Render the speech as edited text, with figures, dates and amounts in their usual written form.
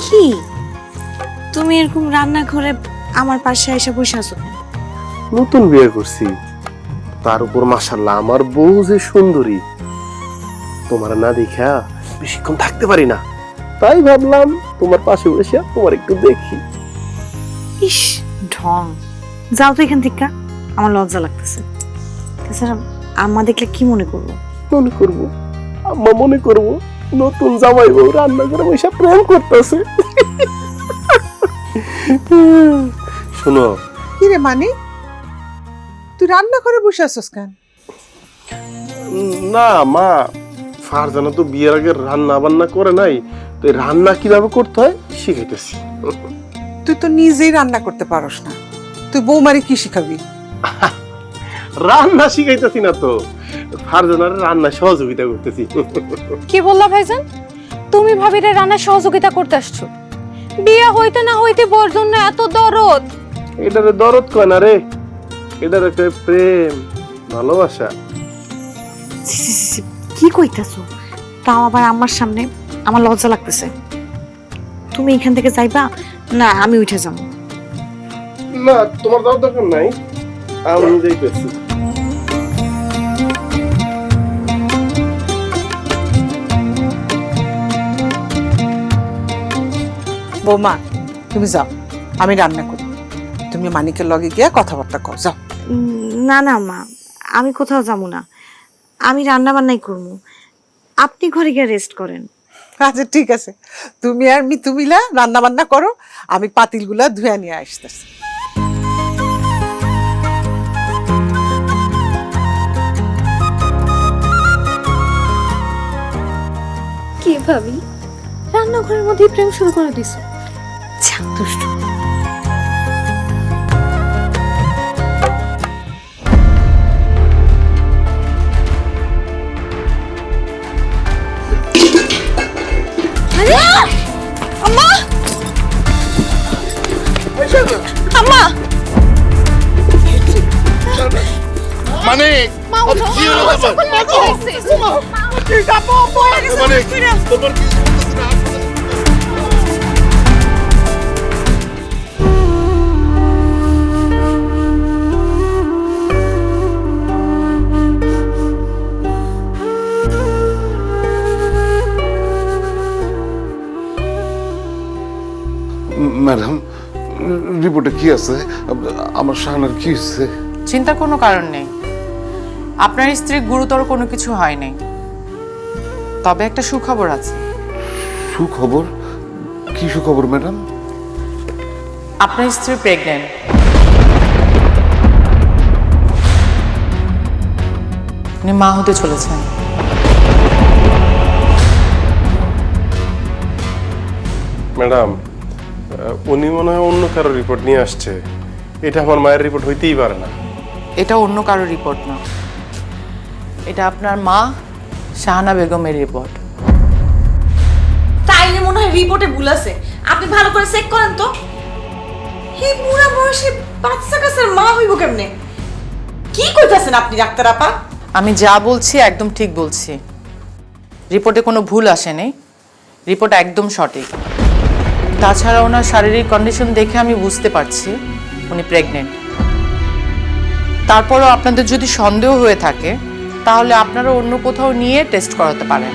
কি তুমি এরকম রান্নাঘরে আমার পাশে এসে বসে আছো? নতুন বিয়ে করছি, তার উপর মাশাআল্লাহ আমার বউ যে সুন্দরী, তোমার না দেখা বেশিক্ষণ থাকতে পারি না, তাই ভাবলাম তোমার পাশে বসে তোমার একটু দেখি। ইস ঢং, যাও তো এখান থেকে, আমার লজ্জা লাগতেছে। তাছাড়া আম্মা দেখলে কি মনে করবো? মনে করবো, আম্মা মনে করবো নতুন জামাই বউ রান্না করে বসে প্রেম করতেছে। শোনো, কি রে মানে, তুই রান্না করে বসে আছিস কেন? না মা, ফারজানা তো বিয়ের আগে রান্না বান্না করে নাই, তো এই রান্না কিভাবে করতে হয় শিখাইতেছি। তুই তো নিজেই রান্না করতে পারস না, তুই বৌমারে কি শিখাবি? রান্না শিখাইতেছি না তো, ফারজানার রান্না সহযোগিতা করতেছি। কি বললা ভাইজান? তুমি ভাবিরে রান্না সহযোগিতা করতে আসছো? বিয়ে হইতে না হইতে বোর জন্য এত দরদ? এটারে দরদ কয় না রে, এটার একটা প্রেম ভালোবাসা। ছি, ছি, ছি, ছি, কি কইতাছো? তাও আবার আমার সামনে, আমার লজ্জা লাগতেছে। তুমি এখান থেকে যাইবা না আমি উঠে যাবো? না তোমার যাওয়ার দরকার নাই, আমি যাইতেছি। বৌমা তুমি যাও, আমি রান্না করি, তুমি মানিকের লগে গিয়ে কথাবার্তা কর, যাও। না না মা, আমি কোথাও যাবো না, আমি রান্না বান্নাই করবো। আপনি ঘরে গিয়ে রেস্ট করেন। আচ্ছা ঠিক আছে, তুমি আর মিতু মিলা রান্না বান্না করো, আমি পাতিলগুলা ধুয়ে নিয়ে আসতেছি। কি ভাবি, রান্নাঘরের মধ্যে প্রেম শুরু করে দিছো? দুষ্টু। আম্মা, আম্মা, মানে মা উঠো, কি হয়েছে? মানে তোমার কি ম্যাডাম, রিপোর্টে কি আছে? আমার শাহানার কি হয়েছে? চিন্তার কোনো কারণ নেই, আপনার স্ত্রীর গুরুতর কোনো কিছু হয় নাই। তবে একটা সুখবর আছে। সুখবর? কি সুখবর ম্যাডাম? আপনার স্ত্রী প্রেগন্যান্ট। উনি মা হতে চলেছেন। ম্যাডাম, উনি মনে হয় অন্য কারো রিপোর্ট নিয়ে আসছে, এটা আমার মায়ের রিপোর্ট হইতেই পারে না। এটা অন্য কারো রিপোর্ট না, এটা আপনার মা শাহানা বেগমের রিপোর্ট। তাইলে মনে হয় রিপোর্টে ভুল আছে, আপনি ভালো করে চেক করেন তো। এই বুড়া বয়সে বাচ্চা কাচ্চার মা হইব কেমনে? কি কইতাছেন আপনি ডাক্তার আপা? আমি যা বলছি একদম ঠিক বলছি, রিপোর্টে কোনো ভুল আসেনি, রিপোর্ট একদম সঠিক। তাছাড়া ওনার শারীরিক কন্ডিশন দেখে আমি বুঝতে পারছি উনি প্রেগনেন্ট। তারপরও আপনাদের যদি সন্দেহ হয়ে থাকে তাহলে আপনারা অন্য কোথাও নিয়ে টেস্ট করাতে পারেন।